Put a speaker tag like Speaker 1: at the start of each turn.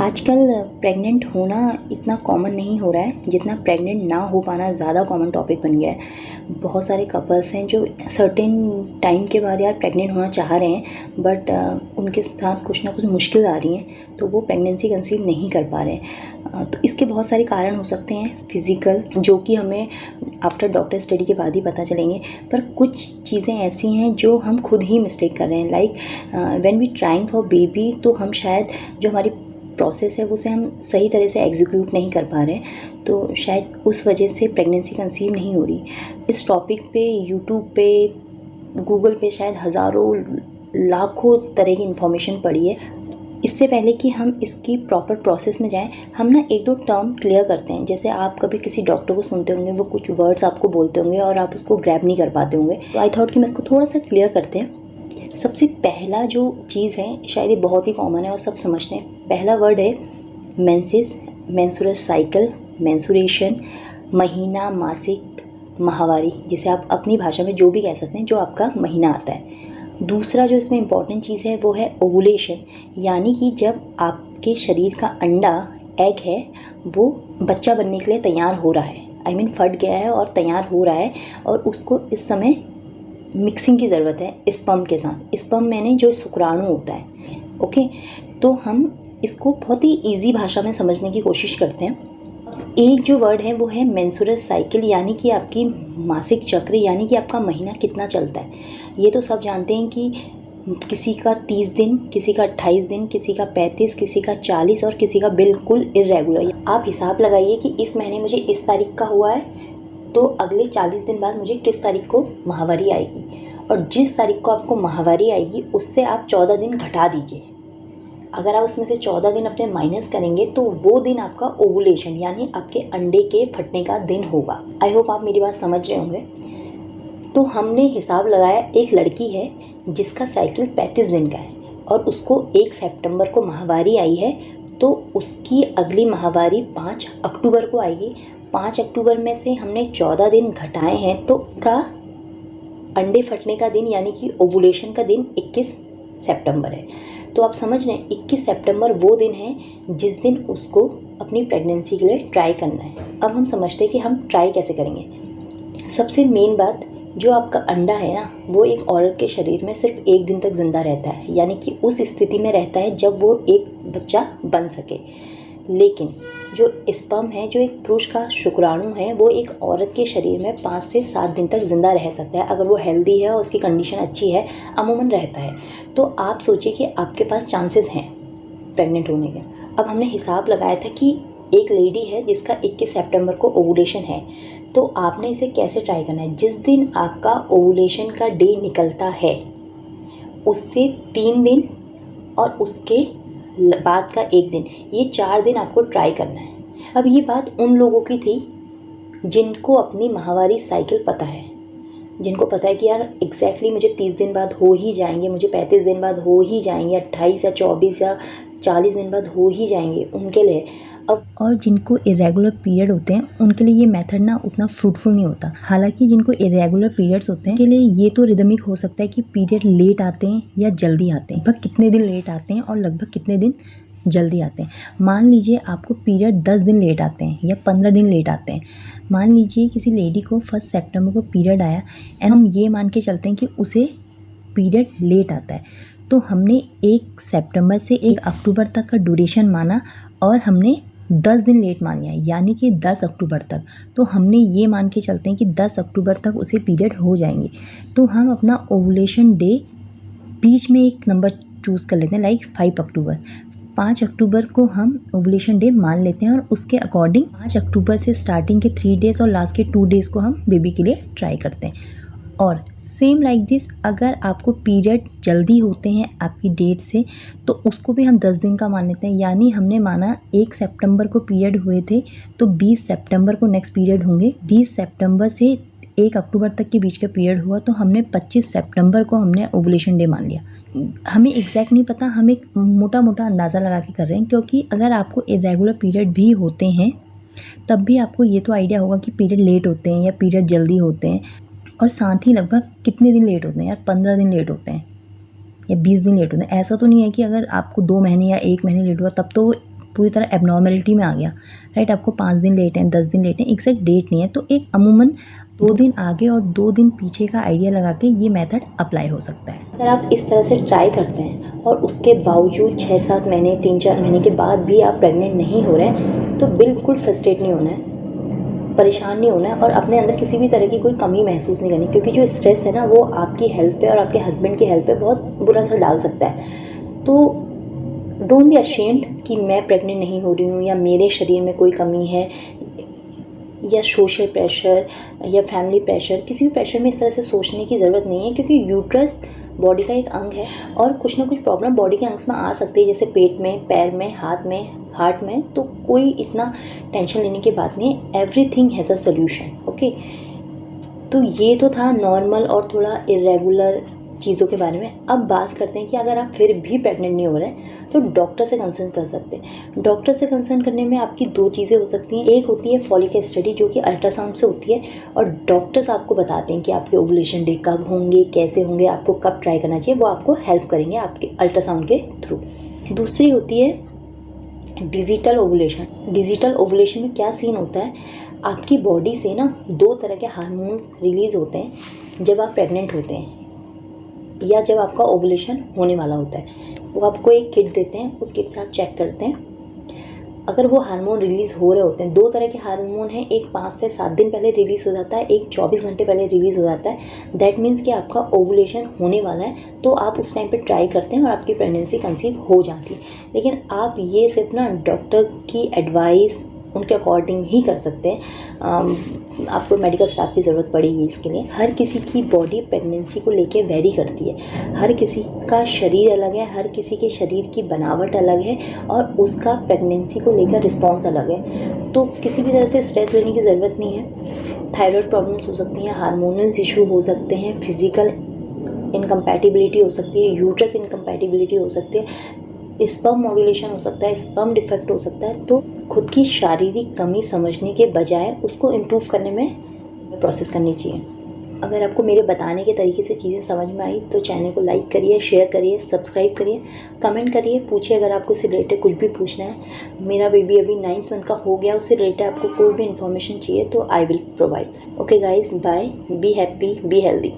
Speaker 1: आजकल प्रेग्नेंट होना इतना कॉमन नहीं हो रहा है जितना प्रेग्नेंट ना हो पाना ज़्यादा कॉमन टॉपिक बन गया है। बहुत सारे कपल्स हैं जो सर्टेन टाइम के बाद यार प्रेग्नेंट होना चाह रहे हैं, बट उनके साथ कुछ ना कुछ मुश्किल आ रही हैं, तो वो प्रेगनेंसी कंसीव नहीं कर पा रहे हैं। तो इसके बहुत सारे कारण हो सकते हैं फिज़िकल, जो कि हमें आफ्टर डॉक्टर स्टडी के बाद ही पता चलेंगे। पर कुछ चीज़ें ऐसी हैं जो हम खुद ही मिस्टेक कर रहे हैं। Like when we trying for baby, तो हम शायद जो हमारी प्रोसेस है उसे हम सही तरह से एग्जीक्यूट नहीं कर पा रहे, तो शायद उस वजह से प्रेगनेंसी कंसीव नहीं हो रही। इस टॉपिक पे यूट्यूब पे, गूगल पे शायद हज़ारों लाखों तरह की इन्फॉर्मेशन पड़ी है। इससे पहले कि हम इसकी प्रॉपर प्रोसेस में जाएं, हम ना एक दो टर्म क्लियर करते हैं। जैसे आप कभी किसी डॉक्टर को सुनते होंगे, वो कुछ वर्ड्स आपको बोलते होंगे और आप उसको ग्रैब नहीं कर पाते होंगे, तो आई थॉट कि मैं इसको थोड़ा सा क्लियर करते हैं। सबसे पहला जो चीज़ है, शायद ये बहुत ही कॉमन है और सब समझते हैं। पहला वर्ड है मेंसेस, मेंस्ट्रुअल साइकिल, मेंस्ट्रुएशन, महीना, मासिक, माहवारी, जिसे आप अपनी भाषा में जो भी कह सकते हैं, जो आपका महीना आता है। दूसरा जो इसमें इम्पॉर्टेंट चीज़ है वो है ओवुलेशन, यानी कि जब आपके शरीर का अंडा, एग है, वो बच्चा बनने के लिए तैयार हो रहा है, आई मीन फट गया है और तैयार हो रहा है, और उसको इस समय मिक्सिंग की ज़रूरत है स्पर्म के साथ। स्पर्म मैंने जो शुक्राणु होता है, ओके। तो हम इसको बहुत ही इजी भाषा में समझने की कोशिश करते हैं। एक जो वर्ड है वो है मेंस्ट्रुअल साइकिल, यानी कि आपकी मासिक चक्र, यानी कि आपका महीना कितना चलता है। ये तो सब जानते हैं कि किसी का 30 दिन, किसी का 28 दिन, किसी का 35, किसी का 40 और किसी का बिल्कुल इरेगुलर। आप हिसाब लगाइए कि इस महीने मुझे इस तारीख का हुआ है, तो अगले 40 दिन बाद मुझे किस तारीख को माहवारी आएगी, और जिस तारीख को आपको माहवारी आएगी उससे आप 14 दिन घटा दीजिए। अगर आप उसमें से 14 दिन अपने माइनस करेंगे तो वो दिन आपका ओवुलेशन, यानी आपके अंडे के फटने का दिन होगा। आई होप आप मेरी बात समझ रहे होंगे। तो हमने हिसाब लगाया, एक लड़की है जिसका साइकिल 35 दिन का है और उसको 1 सितंबर को माहवारी आई है, तो उसकी अगली माहवारी 5 अक्टूबर को आएगी। 5 अक्टूबर में से हमने 14 दिन घटाए हैं, तो उसका अंडे फटने का दिन यानी कि ओवुलेशन का दिन 21 सितंबर है। तो आप समझ रहे हैं, 21 सितंबर वो दिन है जिस दिन उसको अपनी प्रेगनेंसी के लिए ट्राई करना है। अब हम समझते हैं कि हम ट्राई कैसे करेंगे। सबसे मेन बात, जो आपका अंडा है ना, वो एक औरत के शरीर में सिर्फ 1 दिन तक ज़िंदा रहता है, यानी कि उस स्थिति में रहता है जब वो एक बच्चा बन सके। लेकिन जो स्पर्म है, जो एक पुरुष का शुक्राणु है, वो एक औरत के शरीर में 5 से 7 दिन तक ज़िंदा रह सकता है, अगर वो हेल्दी है और उसकी कंडीशन अच्छी है, अमूमन रहता है। तो आप सोचिए कि आपके पास चांसेस हैं प्रेग्नेंट होने के। अब हमने हिसाब लगाया था कि एक लेडी है जिसका 21 सितंबर को ओवुलेशन है, तो आपने इसे कैसे ट्राई करना है। जिस दिन आपका ओवुलेशन का डे निकलता है उससे 3 दिन और उसके बाद का 1 दिन, ये 4 दिन आपको ट्राई करना है। अब ये बात उन लोगों की थी जिनको अपनी माहवारी साइकिल पता है, जिनको पता है कि यार एग्जैक्टली मुझे 30 दिन बाद हो ही जाएंगे, मुझे 35 दिन बाद हो ही जाएंगे, 28 या 24 या 40 दिन बाद हो ही जाएंगे, उनके लिए। अब और जिनको इरेगुलर पीरियड होते हैं उनके लिए ये मेथड ना उतना फ्रूटफुल नहीं होता। हालांकि जिनको इरेगुलर पीरियड्स होते हैं के लिए ये तो रिदमिक हो सकता है कि पीरियड लेट आते हैं या जल्दी आते हैं, लगभग कितने दिन लेट आते हैं और लगभग कितने दिन जल्दी आते हैं। मान लीजिए आपको पीरियड 10 दिन लेट आते हैं या 15 दिन लेट आते हैं। मान लीजिए किसी लेडी को 1 सितंबर को पीरियड आया एंड हम ये मान के चलते हैं कि उसे पीरियड लेट आता है, तो हमने 1 सितंबर से 1 अक्टूबर तक का ड्यूरेशन माना और हमने 10 दिन लेट मान लिया, यानी कि 10 अक्टूबर तक। तो हमने ये मान के चलते हैं कि 10 अक्टूबर तक उसे पीरियड हो जाएंगे, तो हम अपना ओवुलेशन डे बीच में एक नंबर चूज़ कर लेते हैं, लाइक 5 अक्टूबर। 5 अक्टूबर को हम ओवुलेशन डे मान लेते हैं और उसके अकॉर्डिंग 5 अक्टूबर से स्टार्टिंग के 3 डेज़ और लास्ट के 2 डेज़ को हम बेबी के लिए ट्राई करते हैं। और सेम लाइक दिस, अगर आपको पीरियड जल्दी होते हैं आपकी डेट से, तो उसको भी हम 10 दिन का मान लेते हैं। यानी हमने माना 1 सितंबर को पीरियड हुए थे, तो 20 सितंबर को नेक्स्ट पीरियड होंगे। 20 सितंबर से 1 अक्टूबर तक के बीच का पीरियड हुआ, तो हमने 25 सितंबर को हमने ओवुलेशन डे मान लिया। हमें एग्जैक्ट नहीं पता, हम एक मोटा मोटा अंदाज़ा लगा के कर रहे हैं, क्योंकि अगर आपको इरेगुलर पीरियड भी होते हैं तब भी आपको ये तो आइडिया होगा कि पीरियड लेट होते हैं या पीरियड जल्दी होते हैं, और साथ ही लगभग कितने दिन लेट होते हैं। यार 15 दिन लेट होते हैं या 20 दिन लेट होते हैं। ऐसा तो नहीं है कि अगर आपको 2 महीने या 1 महीने लेट हुआ तब तो पूरी तरह एबनॉर्मेलिटी में आ गया, राइट। आपको 5 दिन लेट हैं, 10 दिन लेट हैं, एग्जैक्ट डेट नहीं है, तो एक अमूमन 2 दिन आगे और 2 दिन पीछे का आइडिया लगा के ये मेथड अप्लाई हो सकता है। अगर आप इस तरह से ट्राई करते हैं और उसके बावजूद 6-7 महीने 3-4 महीने के बाद भी आप प्रेग्नेंट नहीं हो रहे, तो बिल्कुल फ्रस्ट्रेट नहीं होना है, परेशान नहीं होना है और अपने अंदर किसी भी तरह की कोई कमी महसूस नहीं करनी, क्योंकि जो स्ट्रेस है ना वो आपकी हेल्थ पे और आपके हस्बैंड की हेल्थ पे बहुत बुरा असर डाल सकता है। तो डोंट बी अशेम्ड कि मैं प्रेग्नेंट नहीं हो रही हूँ या मेरे शरीर में कोई कमी है, या सोशल प्रेशर या फैमिली प्रेशर, किसी भी प्रेशर में इस तरह से सोचने की ज़रूरत नहीं है, क्योंकि यूट्रस बॉडी का एक अंग है और कुछ ना कुछ प्रॉब्लम बॉडी के अंग्स में आ सकती है, जैसे पेट में, पैर में, हाथ में, हार्ट में। तो कोई इतना टेंशन लेने की बात नहीं है, everything has a solution, okay. तो ये तो था नॉर्मल और थोड़ा इरेगुलर चीज़ों के बारे में। अब बात करते हैं कि अगर आप फिर भी प्रेग्नेंट नहीं हो रहे हैं तो डॉक्टर से कंसल्ट कर सकते हैं। डॉक्टर से कंसल्ट करने में आपकी 2 चीज़ें हो सकती हैं। एक होती है फॉलिकल स्टडी, जो कि अल्ट्रासाउंड से होती है और डॉक्टर्स आपको बताते हैं कि आपके ओवुलेशन डे कब होंगे, कैसे होंगे, आपको कब ट्राई करना चाहिए, वो आपको हेल्प करेंगे आपके अल्ट्रासाउंड के थ्रू। दूसरी होती है डिजिटल ओवुलेशन। डिजिटल ओवुलेशन में क्या सीन होता है, आपकी बॉडी से ना 2 तरह के हार्मोन्स रिलीज़ होते हैं जब आप प्रेग्नेंट होते हैं या जब आपका ओवुलेशन होने वाला होता है। वो आपको एक किट देते हैं, उस किट से आप चेक करते हैं। अगर वो हार्मोन रिलीज़ हो रहे होते हैं, 2 तरह के हार्मोन हैं, एक 5 से 7 दिन पहले रिलीज़ हो जाता है, एक 24 घंटे पहले रिलीज़ हो जाता है। दैट मीन्स कि आपका ओवुलेशन होने वाला है, तो आप उस टाइम पे ट्राई करते हैं और आपकी प्रेगनेंसी कंसीव हो जाती है। लेकिन आप ये सिर्फ ना डॉक्टर की एडवाइस उनके अकॉर्डिंग ही कर सकते हैं, आपको मेडिकल स्टाफ की ज़रूरत पड़ेगी इसके लिए। हर किसी की बॉडी प्रेगनेंसी को लेके वेरी करती है, हर किसी का शरीर अलग है, हर किसी के शरीर की बनावट अलग है और उसका प्रेगनेंसी को लेकर रिस्पॉन्स अलग है। तो किसी भी तरह से स्ट्रेस लेने की ज़रूरत नहीं है। थायराइड प्रॉब्लम्स हो सकती हैं, हार्मोनल इशू हो सकते हैं, फिज़िकल इनकम्पैटिबिलिटी हो सकती है, यूट्रस इनकम्पैटिबिलिटी हो सकती है, स्पर्म मॉड्यूलेशन हो सकता है, स्पर्म डिफेक्ट हो सकता है। तो खुद की शारीरिक कमी समझने के बजाय उसको इम्प्रूव करने में प्रोसेस करनी चाहिए। अगर आपको मेरे बताने के तरीके से चीज़ें समझ में आई तो चैनल को लाइक करिए, शेयर करिए, सब्सक्राइब करिए, कमेंट करिए, पूछिए अगर आपको इससे रिलेटेड कुछ भी पूछना है। मेरा बेबी अभी 9th मंथ का हो गया, उससे रिलेटेड आपको कोई भी इन्फॉर्मेशन चाहिए तो I will provide. Okay guys, bye, be happy, be healthy.